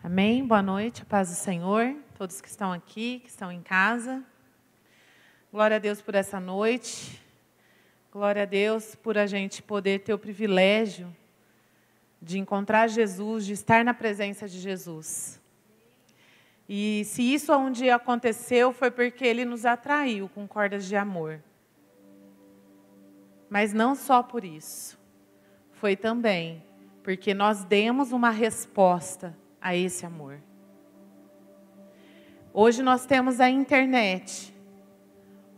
Amém? Boa noite, a paz do Senhor, todos que estão aqui, que estão em casa. Glória a Deus por essa noite. Glória a Deus por a gente poder ter o privilégio de encontrar Jesus, de estar na presença de Jesus. E se isso um dia aconteceu, foi porque Ele nos atraiu com cordas de amor. Mas não só por isso. Foi também porque nós demos uma resposta a esse amor. Hoje nós temos a internet.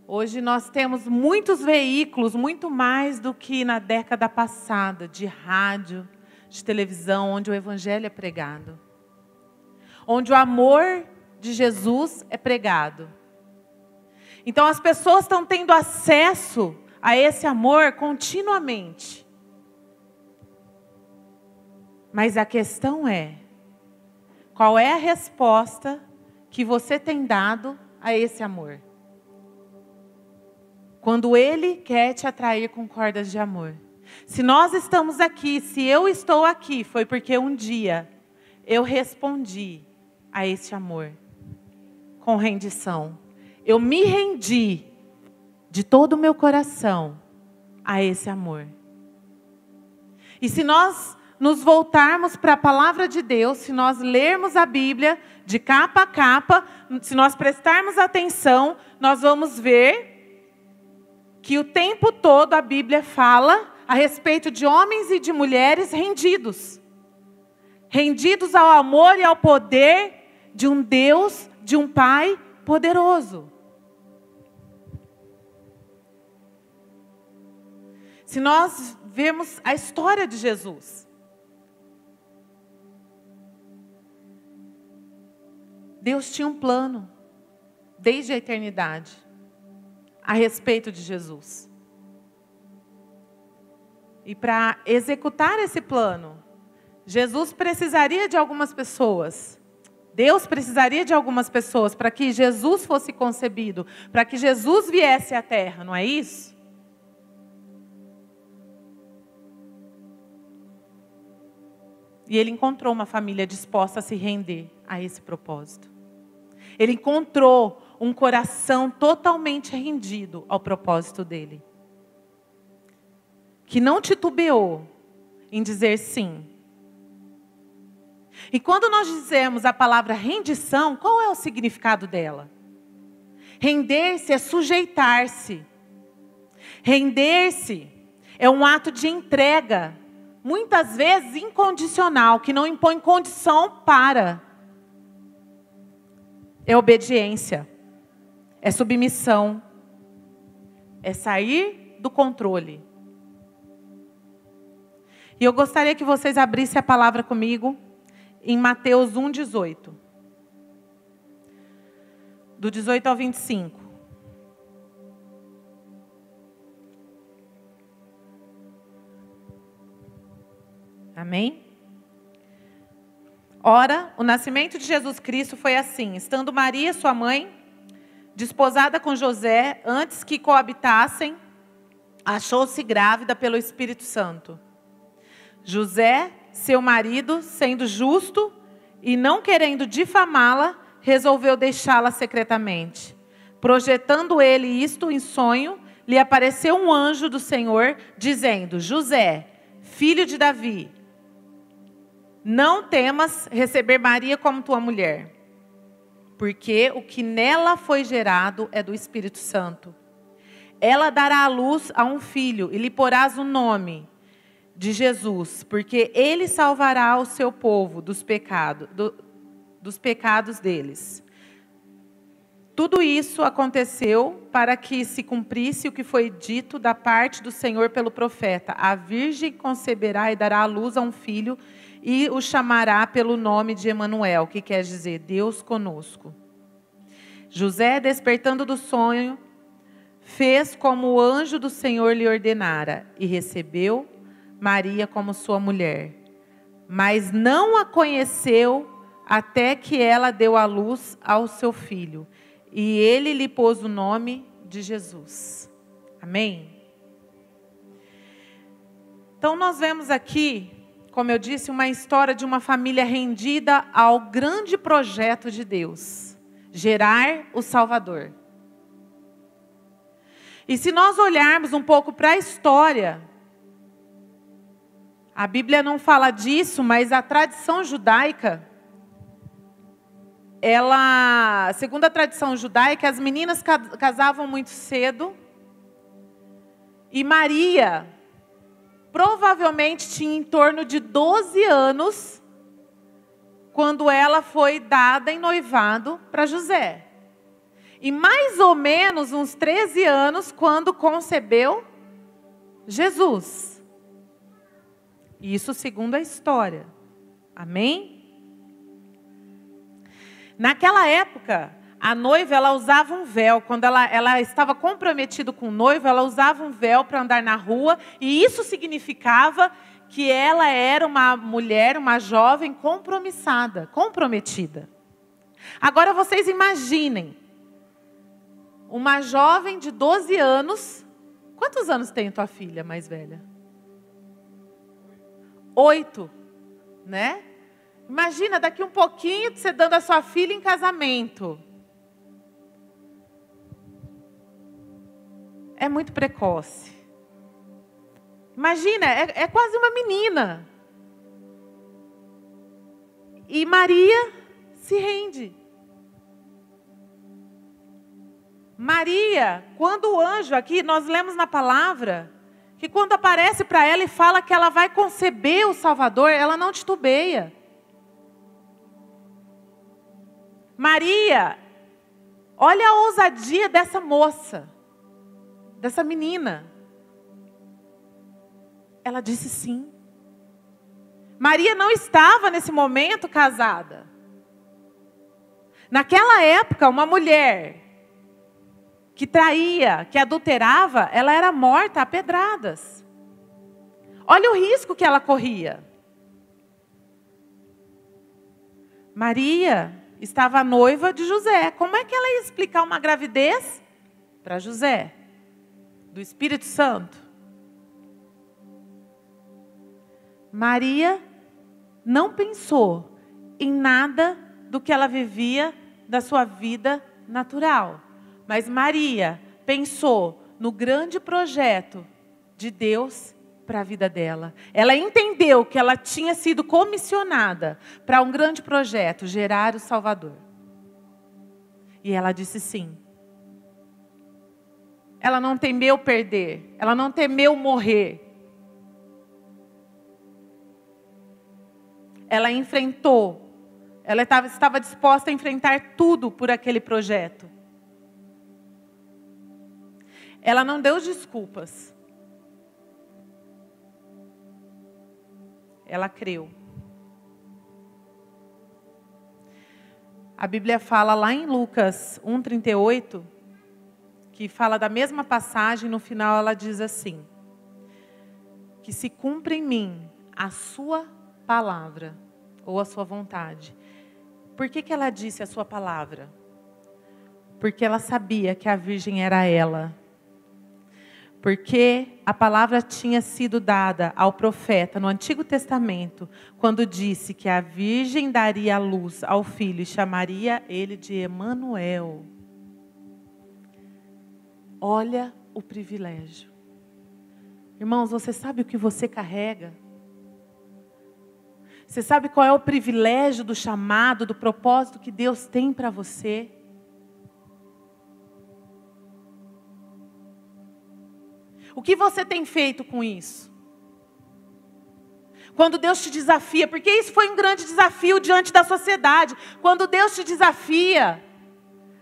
Hoje nós temos muitos veículos, muito mais do que na década passada, de rádio, de televisão, onde o evangelho é pregado. Onde o amor de Jesus é pregado. Então as pessoas estão tendo acesso a esse amor continuamente. Mas a questão é, qual é a resposta que você tem dado a esse amor? Quando Ele quer te atrair com cordas de amor. Se nós estamos aqui, se eu estou aqui, foi porque um dia eu respondi a esse amor com rendição. Eu me rendi de todo o meu coração a esse amor. E se nós nos voltarmos para a palavra de Deus, se nós lermos a Bíblia de capa a capa, se nós prestarmos atenção, nós vamos ver que o tempo todo a Bíblia fala a respeito de homens e de mulheres rendidos. Rendidos ao amor e ao poder de um Deus, de um Pai poderoso. Se nós vemos a história de Jesus, Deus tinha um plano, desde a eternidade, a respeito de Jesus. E para executar esse plano, Jesus precisaria de algumas pessoas. Deus precisaria de algumas pessoas para que Jesus fosse concebido, para que Jesus viesse à terra, não é isso? E Ele encontrou uma família disposta a se render a esse propósito. Ele encontrou um coração totalmente rendido ao propósito dele. Que não titubeou em dizer sim. E quando nós dizemos a palavra rendição, qual é o significado dela? Render-se é sujeitar-se. Render-se é um ato de entrega, muitas vezes incondicional, que não impõe condição para. É obediência, é submissão, é sair do controle. E eu gostaria que vocês abrissem a palavra comigo em Mateus 1:18. Do 18 ao 25. Amém? Ora, o nascimento de Jesus Cristo foi assim: estando Maria, sua mãe, desposada com José, antes que coabitassem, achou-se grávida pelo Espírito Santo. José, seu marido, sendo justo e não querendo difamá-la, resolveu deixá-la secretamente. Projetando ele isto em sonho, lhe apareceu um anjo do Senhor, dizendo: José, filho de Davi, não temas receber Maria como tua mulher, porque o que nela foi gerado é do Espírito Santo. Ela dará à luz a um filho e lhe porás o nome de Jesus, porque ele salvará o seu povo dos pecados deles. Tudo isso aconteceu para que se cumprisse o que foi dito da parte do Senhor pelo profeta: a virgem conceberá e dará à luz a um filho, e o chamará pelo nome de Emanuel, que quer dizer Deus conosco. José, despertando do sonho, fez como o anjo do Senhor lhe ordenara, e recebeu Maria como sua mulher. Mas não a conheceu até que ela deu à luz ao seu filho, e ele lhe pôs o nome de Jesus. Amém? Então nós vemos aqui como eu disse, uma história de uma família rendida ao grande projeto de Deus, gerar o Salvador. E se nós olharmos um pouco para a história, a Bíblia não fala disso, mas a tradição judaica, segundo a tradição judaica, as meninas casavam muito cedo. E Maria provavelmente tinha em torno de 12 anos quando ela foi dada em noivado para José. E mais ou menos uns 13 anos quando concebeu Jesus. Isso segundo a história. Amém? Naquela época, a noiva, ela usava um véu. Quando ela estava comprometida com o noivo, ela usava um véu para andar na rua. E isso significava que ela era uma mulher, uma jovem comprometida. Agora vocês imaginem, uma jovem de 12 anos. Quantos anos tem tua filha mais velha? 8, né? Imagina, daqui um pouquinho, você dando a sua filha em casamento. É muito precoce. Imagina, é quase uma menina. E Maria se rende. Maria, quando o anjo aqui, nós lemos na palavra, que quando aparece para ela e fala que ela vai conceber o Salvador, ela não titubeia. Maria, olha a ousadia dessa moça, dessa menina. Ela disse sim. Maria não estava nesse momento casada. Naquela época, uma mulher que traía, que adulterava, ela era morta a pedradas. Olha o risco que ela corria. Maria estava noiva de José. Como é que ela ia explicar uma gravidez para José? Do Espírito Santo. Maria não pensou em nada do que ela vivia da sua vida natural. Mas Maria pensou no grande projeto de Deus para a vida dela. Ela entendeu que ela tinha sido comissionada para um grande projeto, gerar o Salvador. E ela disse sim. Ela não temeu perder, ela não temeu morrer. Ela enfrentou, ela estava disposta a enfrentar tudo por aquele projeto. Ela não deu desculpas. Ela creu. A Bíblia fala lá em Lucas 1:38, que fala da mesma passagem, no final ela diz assim: que se cumpra em mim a sua palavra, ou a sua vontade. Por que ela disse a sua palavra? Porque ela sabia que a virgem era ela. Porque a palavra tinha sido dada ao profeta no Antigo Testamento, quando disse que a virgem daria a luz ao filho e chamaria ele de Emanuel. Olha o privilégio. Irmãos, você sabe o que você carrega? Você sabe qual é o privilégio do chamado, do propósito que Deus tem para você? O que você tem feito com isso? Quando Deus te desafia, porque isso foi um grande desafio diante da sociedade. Quando Deus te desafia,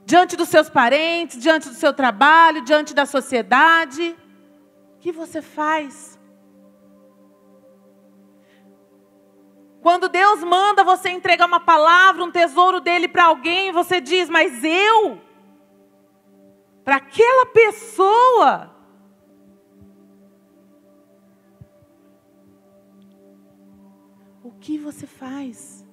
diante dos seus parentes, diante do seu trabalho, diante da sociedade, o que você faz? Quando Deus manda você entregar uma palavra, um tesouro dele para alguém, você diz, mas eu? Para aquela pessoa? O que você faz?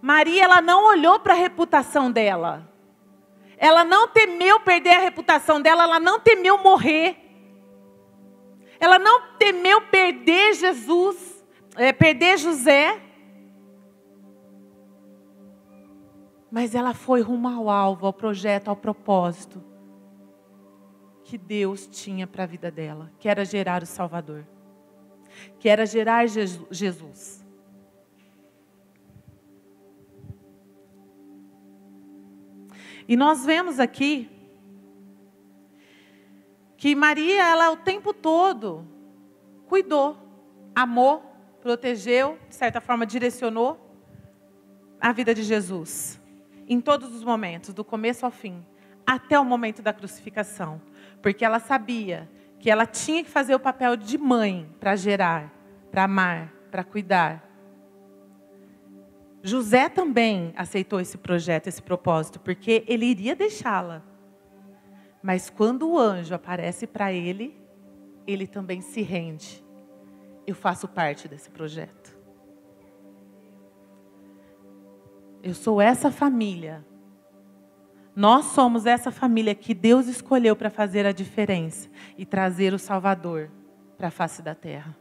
Maria, ela não olhou para a reputação dela. Ela não temeu perder a reputação dela, ela não temeu morrer. Ela não temeu perder perder José. Mas ela foi rumo ao alvo, ao projeto, ao propósito que Deus tinha para a vida dela, que era gerar o Salvador, que era gerar Jesus. E nós vemos aqui que Maria, ela o tempo todo cuidou, amou, protegeu, de certa forma direcionou a vida de Jesus. Em todos os momentos, do começo ao fim, até o momento da crucificação. Porque ela sabia que ela tinha que fazer o papel de mãe para gerar, para amar, para cuidar. José também aceitou esse projeto, esse propósito, porque ele iria deixá-la. Mas quando o anjo aparece para ele, ele também se rende. Eu faço parte desse projeto. Eu sou essa família. Nós somos essa família que Deus escolheu para fazer a diferença e trazer o Salvador para a face da terra.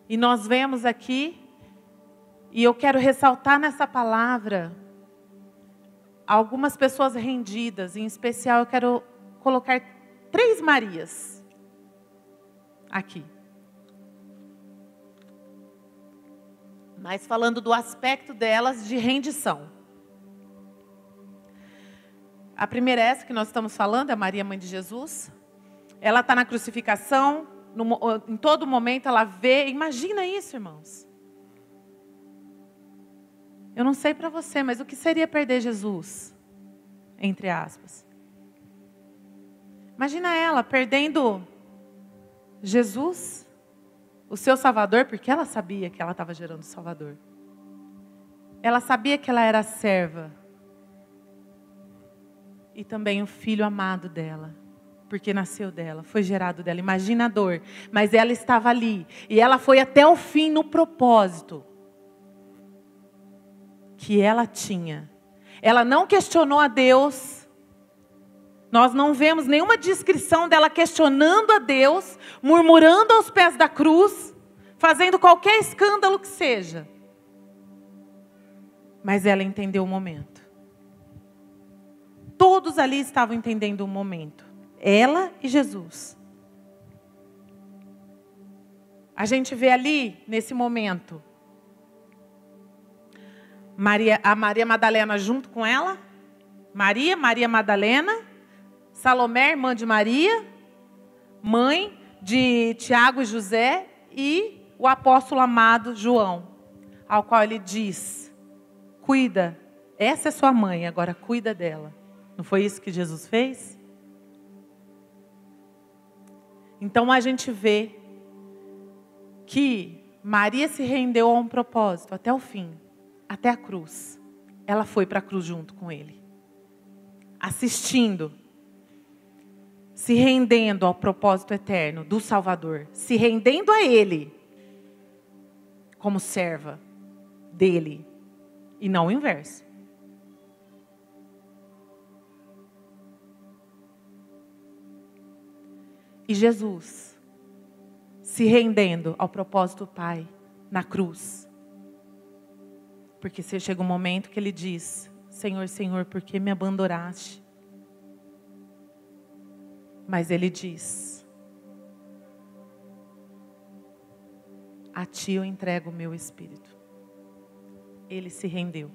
E nós vemos aqui, e eu quero ressaltar nessa palavra, algumas pessoas rendidas, em especial eu quero colocar 3 Marias aqui. Mas falando do aspecto delas de rendição. A primeira é essa que nós estamos falando, é a Maria, mãe de Jesus. Ela está na crucificação, em todo momento ela vê, imagina isso, irmãos. Eu não sei para você, mas o que seria perder Jesus? Entre aspas. Imagina ela perdendo Jesus, o seu Salvador, porque ela sabia que ela estava gerando o Salvador. Ela sabia que ela era a serva. E também o filho amado dela. Porque nasceu dela, foi gerado dela. Imagina a dor. Mas ela estava ali. E ela foi até o fim no propósito que ela tinha. Ela não questionou a Deus. Nós não vemos nenhuma descrição dela questionando a Deus, murmurando aos pés da cruz, fazendo qualquer escândalo que seja. Mas ela entendeu o momento. Todos ali estavam entendendo o momento. Ela e Jesus. A gente vê ali, nesse momento, a Maria Madalena junto com ela. Maria Madalena. Salomé, irmã de Maria, mãe de Tiago e José, e o apóstolo amado João, ao qual ele diz, cuida, essa é sua mãe, agora cuida dela. Não foi isso que Jesus fez? Então a gente vê que Maria se rendeu a um propósito até o fim, até a cruz. Ela foi para a cruz junto com ele, assistindo, se rendendo ao propósito eterno do Salvador, se rendendo a Ele, como serva dele, e não o inverso. E Jesus, se rendendo ao propósito do Pai, na cruz. Porque chega um momento que Ele diz, Senhor, Senhor, por que me abandonaste? Mas Ele diz, a Ti eu entrego o meu espírito. Ele se rendeu.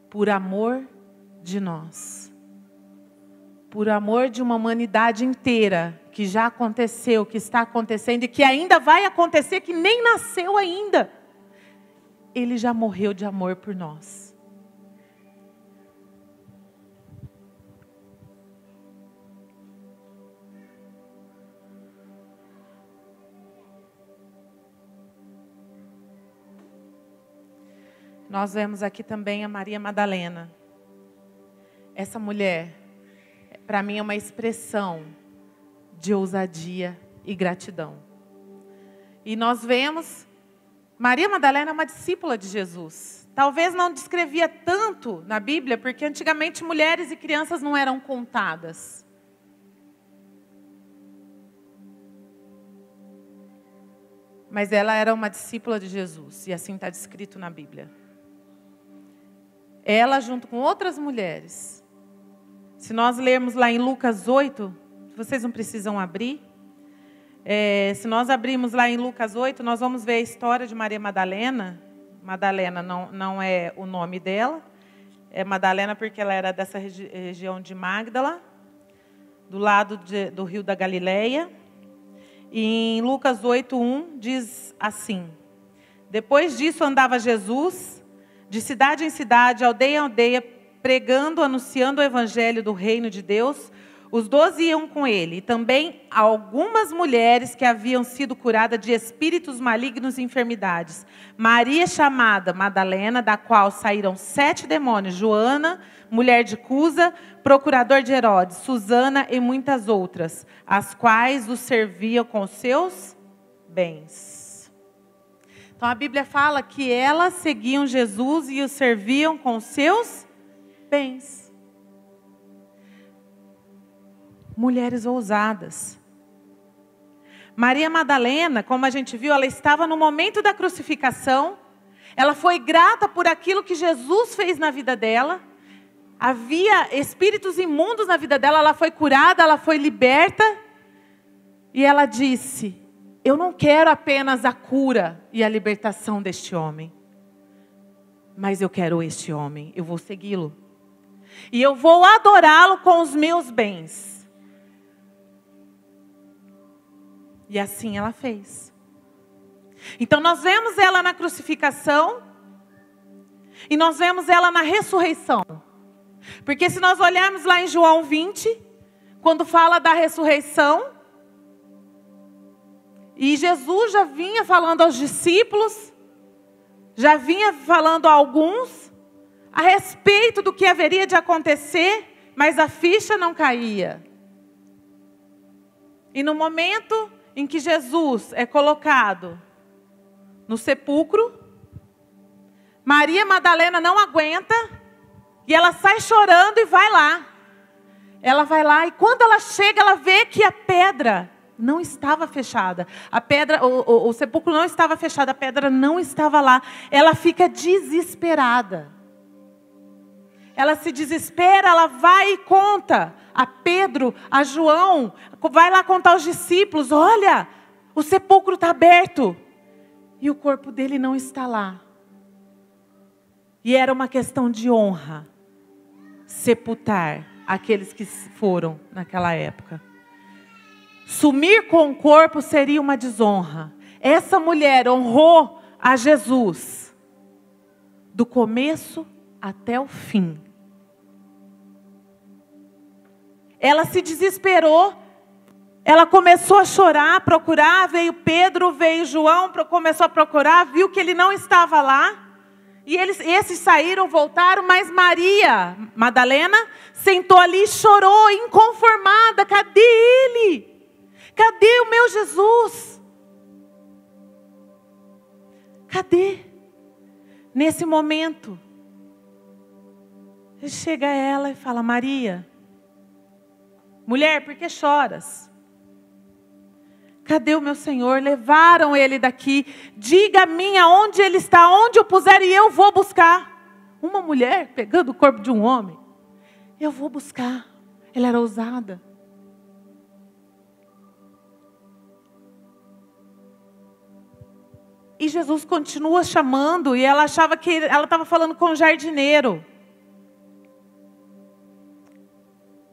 Por amor de nós. Por amor de uma humanidade inteira, que já aconteceu, que está acontecendo e que ainda vai acontecer, que nem nasceu ainda. Ele já morreu de amor por nós. Nós vemos aqui também a Maria Madalena. Essa mulher, para mim, é uma expressão de ousadia e gratidão. E nós vemos, Maria Madalena é uma discípula de Jesus. talvez não descrevia tanto na Bíblia, porque antigamente mulheres e crianças não eram contadas. Mas ela era uma discípula de Jesus, e assim está descrito na Bíblia. Ela junto com outras mulheres. Se nós lermos lá em Lucas 8, vocês não precisam abrir. Se nós abrirmos lá em Lucas 8, nós vamos ver a história de Maria Madalena. Madalena não é o nome dela. É Madalena porque ela era dessa região de Magdala, do lado do rio da Galileia. E em Lucas 8:1 diz assim: depois disso andava Jesus de cidade em cidade, aldeia em aldeia, pregando, anunciando o evangelho do reino de Deus. Os 12 iam com ele, e também algumas mulheres que haviam sido curadas de espíritos malignos e enfermidades. Maria, chamada Madalena, da qual saíram 7 demônios, Joana, mulher de Cusa, procurador de Herodes, Susana e muitas outras, as quais os serviam com seus bens. Então a Bíblia fala que elas seguiam Jesus e o serviam com seus bens. Mulheres ousadas. Maria Madalena, como a gente viu, ela estava no momento da crucificação. Ela foi grata por aquilo que Jesus fez na vida dela. Havia espíritos imundos na vida dela. Ela foi curada, ela foi liberta. E ela disse: eu não quero apenas a cura e a libertação deste homem, mas eu quero este homem. Eu vou segui-lo. E eu vou adorá-lo com os meus bens. E assim ela fez. Então nós vemos ela na crucificação. E nós vemos ela na ressurreição. Porque se nós olharmos lá em João 20, quando fala da ressurreição, e Jesus já vinha falando aos discípulos, já vinha falando a alguns, a respeito do que haveria de acontecer, mas a ficha não caía. E no momento em que Jesus é colocado no sepulcro, Maria Madalena não aguenta, e ela sai chorando e vai lá. Ela vai lá, e quando ela chega, ela vê que a pedra não estava fechada. A pedra, o sepulcro não estava fechado, a pedra não estava lá. Ela fica desesperada. Ela se desespera, ela vai e conta a Pedro, a João, vai lá contar aos discípulos: olha, o sepulcro está aberto e o corpo dele não está lá. E era uma questão de honra sepultar aqueles que foram naquela época. Sumir com o corpo seria uma desonra. Essa mulher honrou a Jesus do começo até o fim. Ela se desesperou, ela começou a chorar, a procurar, veio Pedro, veio João, começou a procurar, viu que ele não estava lá. E esses saíram, voltaram, mas Maria Madalena sentou ali e chorou, inconformada: cadê ele? Cadê o meu Jesus? Cadê? Nesse momento, chega ela e fala: Maria, mulher, por que choras? Cadê o meu Senhor? Levaram ele daqui. Diga a mim aonde ele está, onde o puser, e eu vou buscar. Uma mulher pegando o corpo de um homem. Eu vou buscar. Ela era ousada. E Jesus continua chamando, e ela achava que ela estava falando com o jardineiro.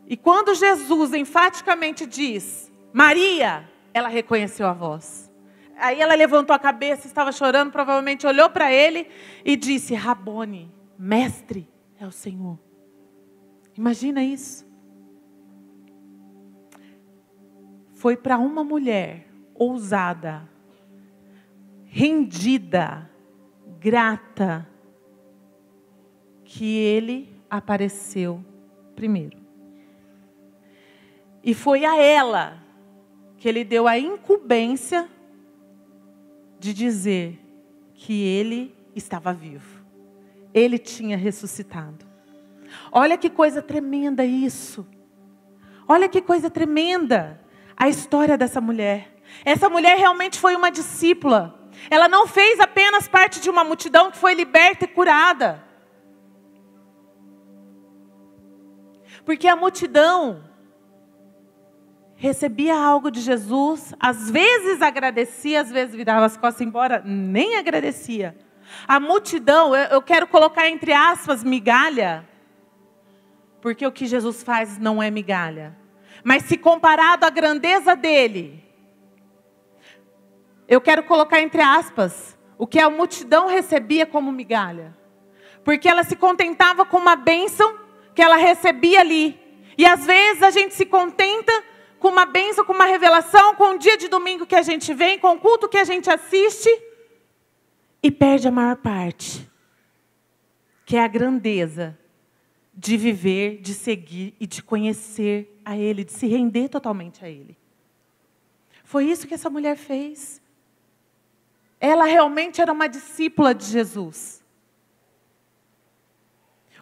E quando Jesus enfaticamente diz: Maria, ela reconheceu a voz. Aí ela levantou a cabeça, estava chorando, provavelmente olhou para ele e disse: Rabone, mestre é o Senhor. Imagina isso. Foi para uma mulher ousada, rendida, grata, que ele apareceu primeiro. E foi a ela que ele deu a incumbência de dizer que ele estava vivo. ele tinha ressuscitado. Olha que coisa tremenda isso. Olha que coisa tremenda a história dessa mulher. Essa mulher realmente foi uma discípula. Ela não fez apenas parte de uma multidão que foi liberta e curada. Porque a multidão recebia algo de Jesus, às vezes agradecia, às vezes virava as costas embora, nem agradecia. A multidão, eu quero colocar entre aspas, migalha, porque o que Jesus faz não é migalha. Mas se comparado à grandeza dele, eu quero colocar entre aspas, o que a multidão recebia como migalha. Porque ela se contentava com uma bênção que ela recebia ali. E às vezes a gente se contenta com uma bênção, com uma revelação, com um dia de domingo que a gente vem, com o culto que a gente assiste, e perde a maior parte, que é a grandeza de viver, de seguir e de conhecer a Ele, de se render totalmente a Ele. Foi isso que essa mulher fez. Ela realmente era uma discípula de Jesus.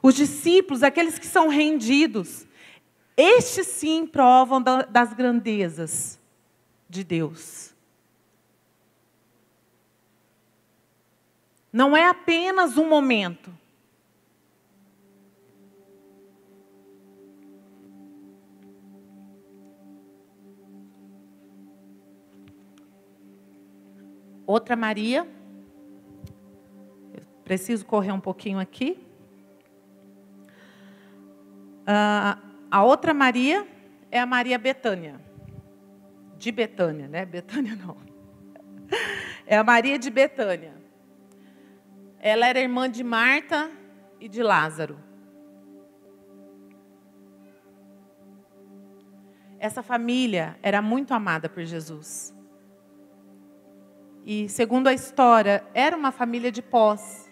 Os discípulos, aqueles que são rendidos, estes sim provam das grandezas de Deus. Não é apenas um momento. Outra Maria. Eu preciso correr um pouquinho aqui. A outra Maria é a Maria Betânia. De Betânia, né? Betânia não. É a Maria de Betânia. Ela era irmã de Marta e de Lázaro. Essa família era muito amada por Jesus. E, segundo a história, era uma família de posse.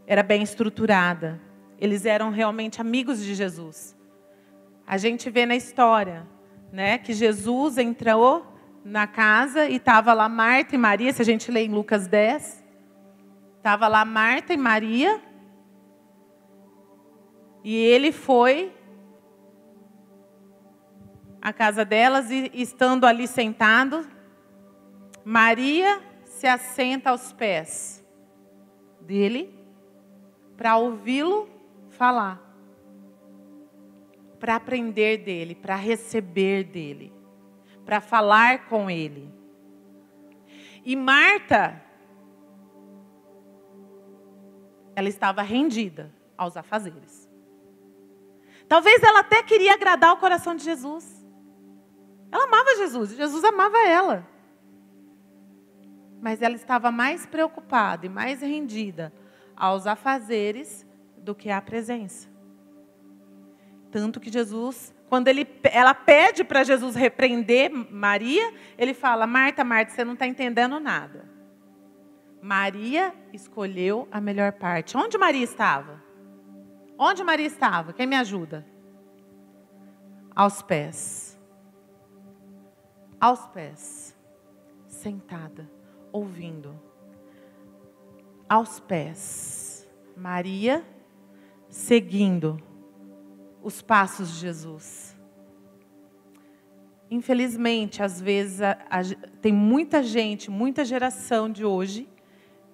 Era bem estruturada. Eles eram realmente amigos de Jesus. A gente vê na história, né, que Jesus entrou na casa e estava lá Marta e Maria. Se a gente lê em Lucas 10, estava lá Marta e Maria. E ele foi à casa delas e, estando ali sentado, Maria se assenta aos pés dele para ouvi-lo falar, para aprender dele, para receber dele, para falar com ele. E Marta, ela estava rendida aos afazeres. Talvez ela até queria agradar o coração de Jesus. Ela amava Jesus, e Jesus amava ela. Mas ela estava mais preocupada e mais rendida aos afazeres do que à presença. Tanto que Jesus, quando ela pede para Jesus repreender Maria, ele fala: Marta, Marta, você não está entendendo nada. Maria escolheu a melhor parte. Onde Maria estava? Onde Maria estava? Quem me ajuda? Aos pés. Aos pés. Sentada, ouvindo. Aos pés. Maria seguindo os passos de Jesus. Infelizmente, às vezes, tem muita gente, muita geração de hoje,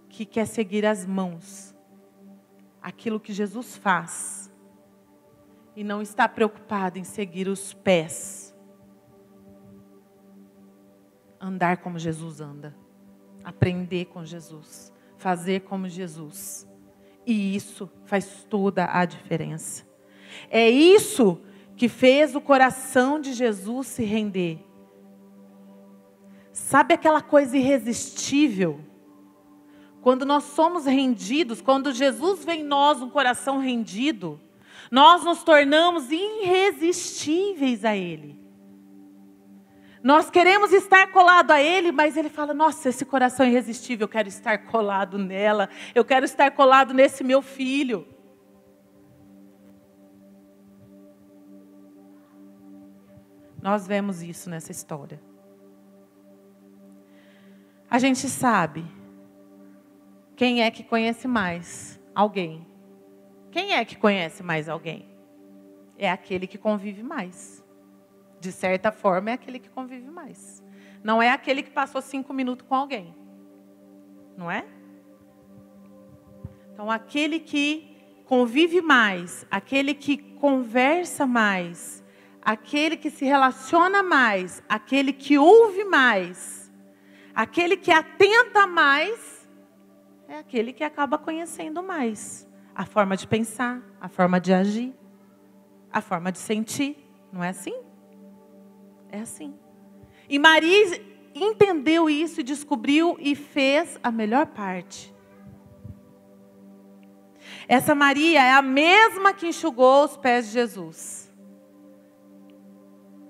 que quer seguir as mãos, aquilo que Jesus faz, e não está preocupado em seguir os pés. Andar como Jesus anda, aprender com Jesus, fazer como Jesus. E isso faz toda a diferença. É isso que fez o coração de Jesus se render. Sabe aquela coisa irresistível? Quando nós somos rendidos, quando Jesus vê em nós um coração rendido, nós nos tornamos irresistíveis a Ele. Nós queremos estar colado a Ele, mas Ele fala: nossa, esse coração irresistível, eu quero estar colado nela, eu quero estar colado nesse meu filho. Nós vemos isso nessa história. A gente sabe quem é que conhece mais alguém? Quem é que conhece mais alguém? É aquele que convive mais. De certa forma, é aquele que convive mais. Não é aquele que passou 5 minutos com alguém. Não é? Então, aquele que convive mais, aquele que conversa mais, aquele que se relaciona mais, aquele que ouve mais, aquele que atenta mais, é aquele que acaba conhecendo mais a forma de pensar, a forma de agir, a forma de sentir. Não é assim? É assim. E Maria entendeu isso, descobriu e fez a melhor parte. Essa Maria é a mesma que enxugou os pés de Jesus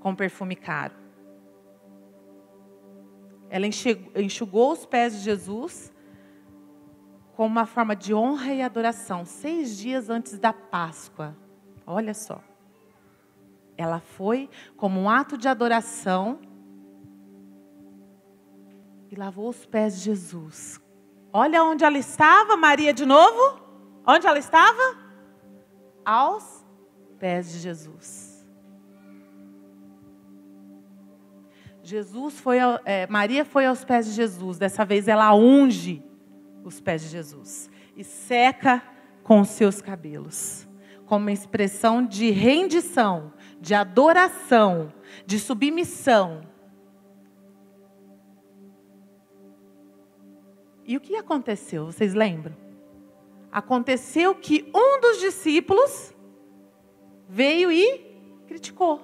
com perfume caro. Ela enxugou os pés de Jesus como uma forma de honra e adoração, 6 dias antes da Páscoa. Olha só. Ela foi como um ato de adoração e lavou os pés de Jesus. Olha onde ela estava, Maria, de novo. Onde ela estava? Aos pés de Jesus. Maria foi aos pés de Jesus. Dessa vez ela unge os pés de Jesus e seca com os seus cabelos, como uma expressão de rendição, de adoração, de submissão. E o que aconteceu? Vocês lembram? Aconteceu que um dos discípulos veio e criticou.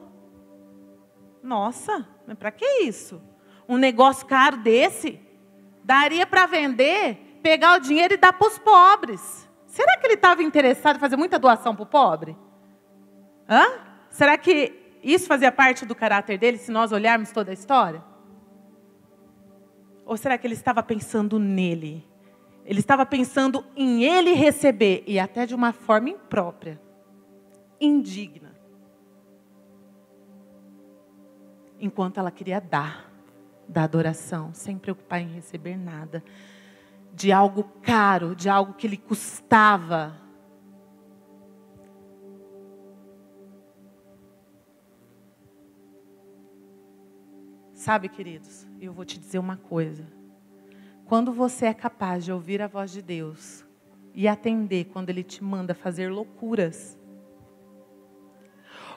Nossa, mas para que isso? Um negócio caro desse? Daria para vender, pegar o dinheiro e dar para os pobres. Será que ele estava interessado em fazer muita doação para o pobre? Será que isso fazia parte do caráter dele, se nós olharmos toda a história? Ou será que ele estava pensando nele? Ele estava pensando em ele receber, e até de uma forma imprópria, indigna. Enquanto ela queria dar da adoração, sem preocupar em receber nada, de algo caro, de algo que lhe custava. Sabe, queridos, eu vou te dizer uma coisa. Quando você é capaz de ouvir a voz de Deus e atender quando Ele te manda fazer loucuras,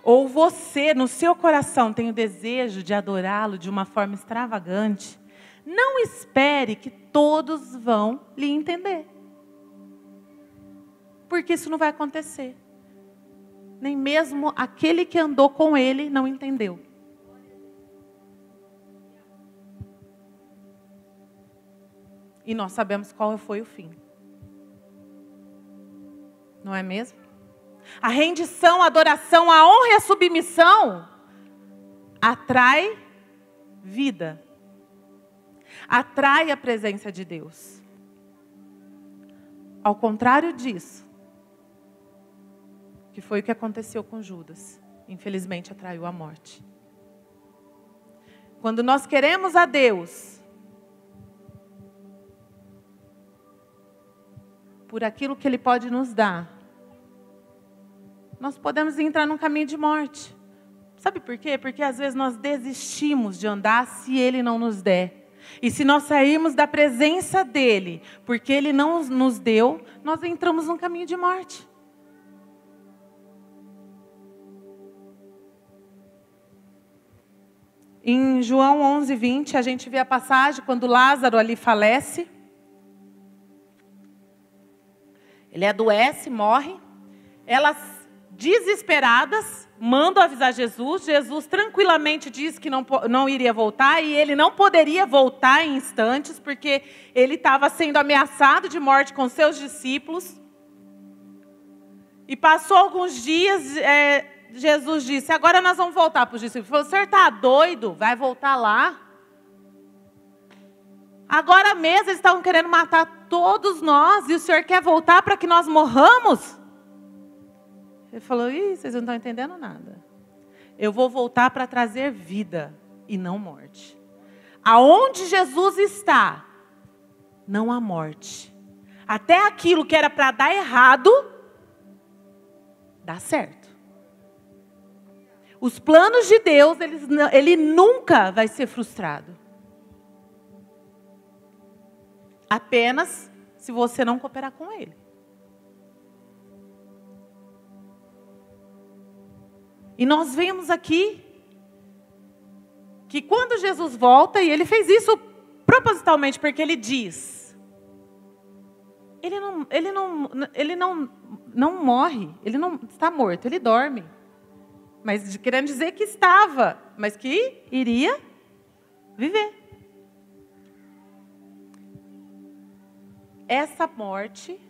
ou você, no seu coração, tem o desejo de adorá-lo de uma forma extravagante, não espere que todos vão lhe entender. Porque isso não vai acontecer. Nem mesmo aquele que andou com Ele não entendeu. E nós sabemos qual foi o fim. Não é mesmo? A rendição, a adoração, a honra e a submissão atrai vida. Atrai a presença de Deus. Ao contrário disso, que foi o que aconteceu com Judas, infelizmente atraiu a morte. Quando nós queremos a Deus por aquilo que Ele pode nos dar, nós podemos entrar num caminho de morte. Sabe por quê? Porque às vezes nós desistimos de andar se Ele não nos der. E se nós sairmos da presença dEle, porque Ele não nos deu, nós entramos num caminho de morte. Em João 11:20, a gente vê a passagem quando Lázaro ali falece. Ele adoece, morre. Elas, desesperadas, mandam avisar Jesus. Jesus tranquilamente diz que não iria voltar. E ele não poderia voltar em instantes, porque ele estava sendo ameaçado de morte com seus discípulos. E passou alguns dias, Jesus disse, agora nós vamos voltar para os discípulos. Ele falou, o senhor está doido? Vai voltar lá? Agora mesmo eles estavam querendo matar todos nós, e o senhor quer voltar para que nós morramos? Ele falou, vocês não estão entendendo nada. Eu vou voltar para trazer vida e não morte. Aonde Jesus está, não há morte. Até aquilo que era para dar errado, dá certo. Os planos de Deus, ele nunca vai ser frustrado. Apenas se você não cooperar com Ele. E nós vemos aqui que quando Jesus volta, e Ele fez isso propositalmente, porque Ele diz, Ele não morre, Ele não está morto, Ele dorme. Mas querendo dizer que estava, mas que iria viver. Essa morte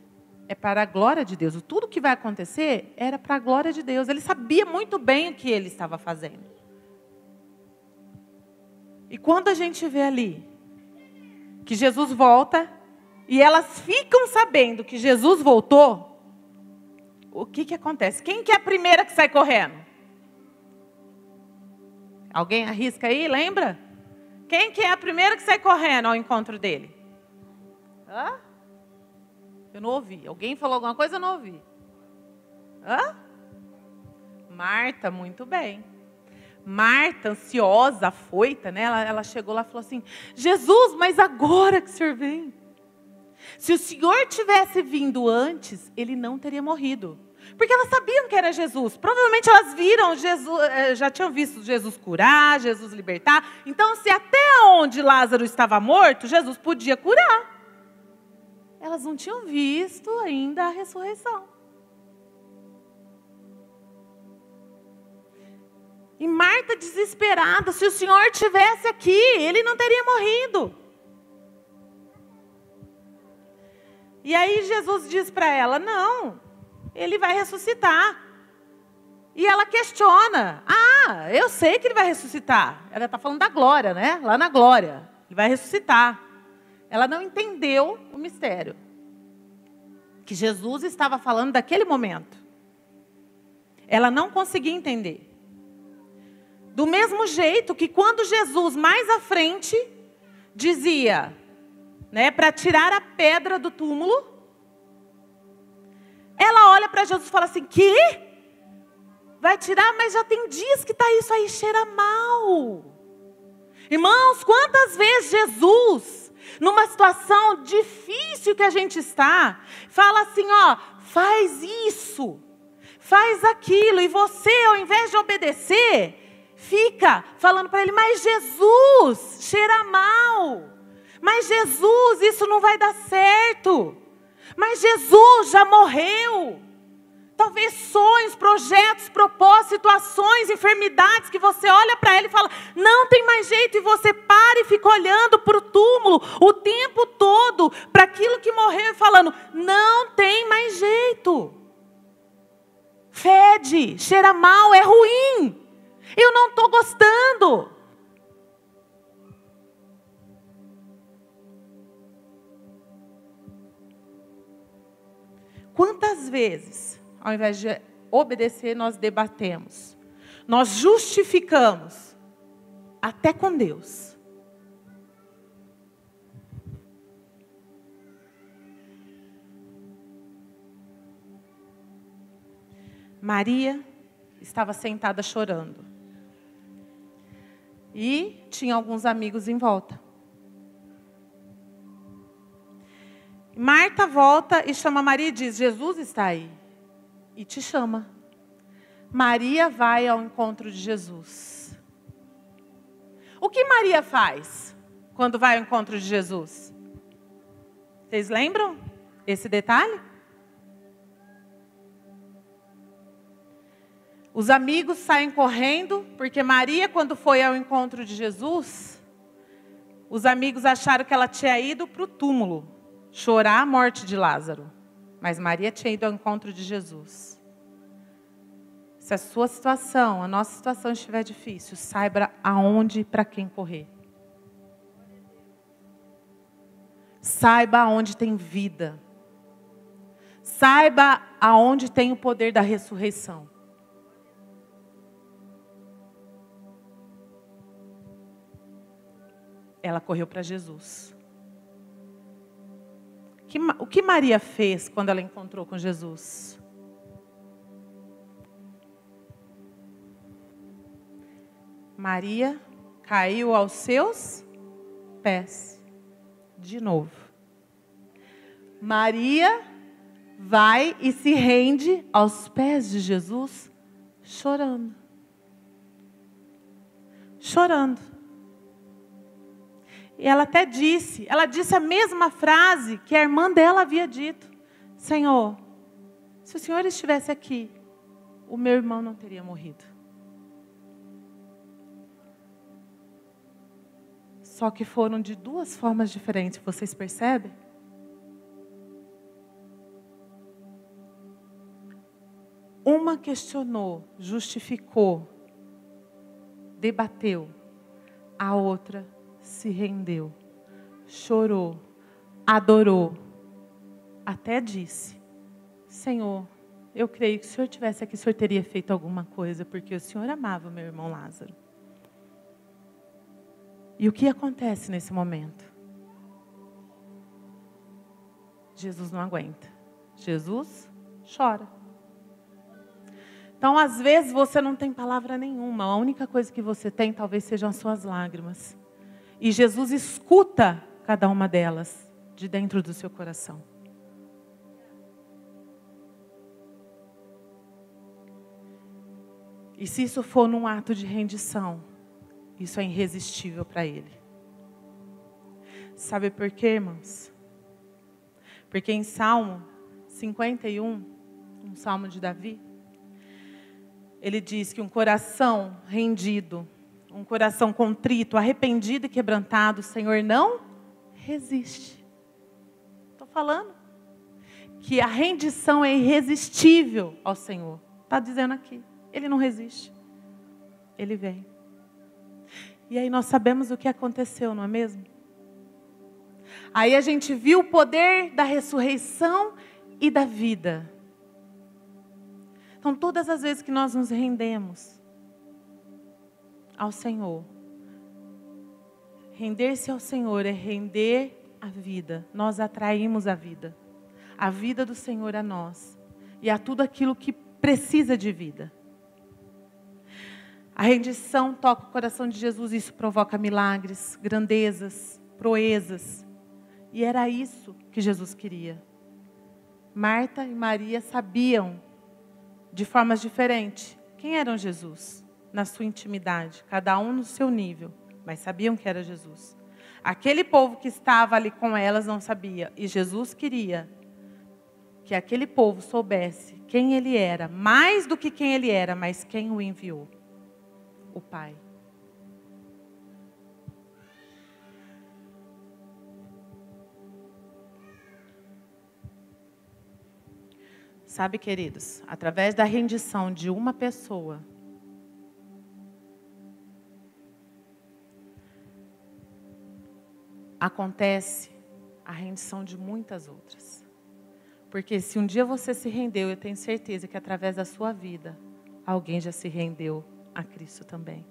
é para a glória de Deus. Tudo que vai acontecer era para a glória de Deus. Ele sabia muito bem o que ele estava fazendo. E quando a gente vê ali que Jesus volta e elas ficam sabendo que Jesus voltou, o que acontece? Quem que é a primeira que sai correndo? Alguém arrisca aí, lembra? Quem que é a primeira que sai correndo ao encontro dele? Hã? Eu não ouvi. Alguém falou alguma coisa? Eu não ouvi. Hã? Marta, muito bem. Marta, ansiosa, afoita, né? Ela chegou lá e falou assim, Jesus, mas agora que o Senhor vem? Se o Senhor tivesse vindo antes, ele não teria morrido. Porque elas sabiam que era Jesus. Provavelmente elas viram Jesus, já tinham visto Jesus curar, Jesus libertar. Então, se até onde Lázaro estava morto, Jesus podia curar. Elas não tinham visto ainda a ressurreição. E Marta desesperada, se o Senhor estivesse aqui, ele não teria morrido. E aí Jesus diz para ela, não, ele vai ressuscitar. E ela questiona, eu sei que ele vai ressuscitar. Ela está falando da glória, né? Lá na glória, ele vai ressuscitar. Ela não entendeu o mistério que Jesus estava falando daquele momento. Ela não conseguia entender. Do mesmo jeito que quando Jesus mais à frente dizia, né, para tirar a pedra do túmulo, ela olha para Jesus e fala assim, que? Vai tirar? Mas já tem dias que está isso aí, cheira mal. Irmãos, quantas vezes Jesus, numa situação difícil que a gente está, fala assim, faz isso, faz aquilo, e você, ao invés de obedecer, fica falando para ele, mas Jesus, cheira mal, mas Jesus, isso não vai dar certo, mas Jesus já morreu. Talvez sonhos, projetos, propósitos, situações, enfermidades que você olha para ele e fala, não tem mais jeito, e você para e fica olhando para o túmulo o tempo todo, para aquilo que morreu e falando, não tem mais jeito. Fede, cheira mal, é ruim, eu não estou gostando. Quantas vezes, ao invés de obedecer, nós debatemos. Nós justificamos. Até com Deus. Maria estava sentada chorando. E tinha alguns amigos em volta. Marta volta e chama Maria e diz, Jesus está aí. E te chama. Maria vai ao encontro de Jesus. O que Maria faz quando vai ao encontro de Jesus? Vocês lembram esse detalhe? Os amigos saem correndo, porque Maria, quando foi ao encontro de Jesus, os amigos acharam que ela tinha ido para o túmulo, chorar a morte de Lázaro. Mas Maria tinha ido ao encontro de Jesus. Se a sua situação, a nossa situação estiver difícil, saiba aonde e para quem correr. Saiba aonde tem vida. Saiba aonde tem o poder da ressurreição. Ela correu para Jesus. O que Maria fez quando ela encontrou com Jesus? Maria caiu aos seus pés. De novo. Maria vai e se rende aos pés de Jesus, chorando. Chorando. E ela até disse a mesma frase que a irmã dela havia dito. Senhor, se o Senhor estivesse aqui, o meu irmão não teria morrido. Só que foram de duas formas diferentes, vocês percebem? Uma questionou, justificou, debateu. A outra se rendeu, chorou, adorou. Até disse, Senhor, eu creio que se o Senhor estivesse aqui, o Senhor teria feito alguma coisa, porque o Senhor amava o meu irmão Lázaro. E o que acontece nesse momento? Jesus não aguenta. Jesus chora. Então, às vezes, você não tem palavra nenhuma. A única coisa que você tem, talvez, sejam as suas lágrimas. E Jesus escuta cada uma delas, de dentro do seu coração. E se isso for num ato de rendição, isso é irresistível para Ele. Sabe por quê, irmãos? Porque em Salmo 51, um salmo de Davi, ele diz que um coração rendido, um coração contrito, arrependido e quebrantado, o Senhor não resiste. Estou falando que a rendição é irresistível ao Senhor. Está dizendo aqui. Ele não resiste. Ele vem. E aí nós sabemos o que aconteceu, não é mesmo? Aí a gente viu o poder da ressurreição e da vida. Então, todas as vezes que nós nos rendemos ao Senhor, render-se ao Senhor é render a vida. Nós atraímos a vida do Senhor a nós e a tudo aquilo que precisa de vida. A rendição toca o coração de Jesus, isso provoca milagres, grandezas, proezas. E era isso que Jesus queria. Marta e Maria sabiam, de formas diferentes, quem era Jesus, na sua intimidade, cada um no seu nível, mas sabiam que era Jesus. Aquele povo que estava ali com elas não sabia, e Jesus queria que aquele povo soubesse quem Ele era, mais do que quem Ele era, mas quem o enviou. O Pai. Sabe, queridos, através da rendição de uma pessoa, acontece a rendição de muitas outras. Porque se um dia você se rendeu, eu tenho certeza que através da sua vida, alguém já se rendeu a Cristo também.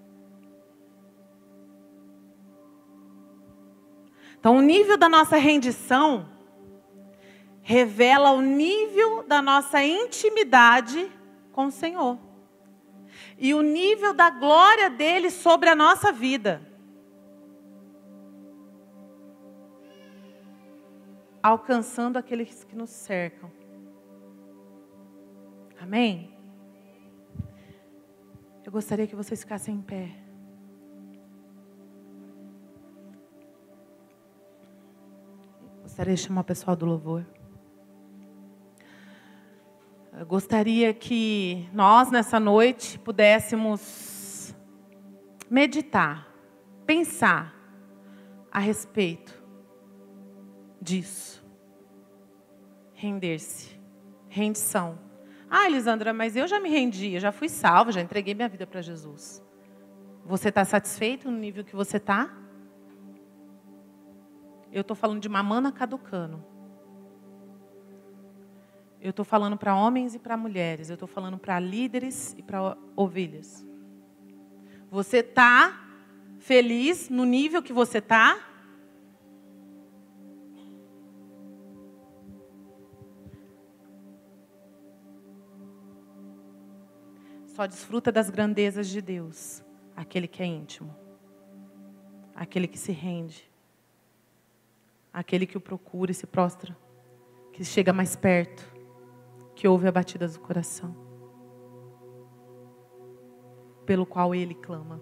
Então, o nível da nossa rendição revela o nível da nossa intimidade com o Senhor. E o nível da glória dele sobre a nossa vida. Alcançando aqueles que nos cercam. Amém? Eu gostaria que vocês ficassem em pé. Gostaria de chamar o pessoal do louvor. Eu gostaria que nós, nessa noite, pudéssemos meditar, pensar a respeito disso. Render-se. Rendição. Ah, Elisandra, mas eu já me rendi, eu já fui salva, já entreguei minha vida para Jesus. Você está satisfeito no nível que você está? Eu estou falando de mamana caducano. Eu estou falando para homens e para mulheres. Eu estou falando para líderes e para ovelhas. Você está feliz no nível que você está? Só desfruta das grandezas de Deus aquele que é íntimo, aquele que se rende, aquele que o procura e se prostra, que chega mais perto, que ouve as batidas do coração, pelo qual ele clama.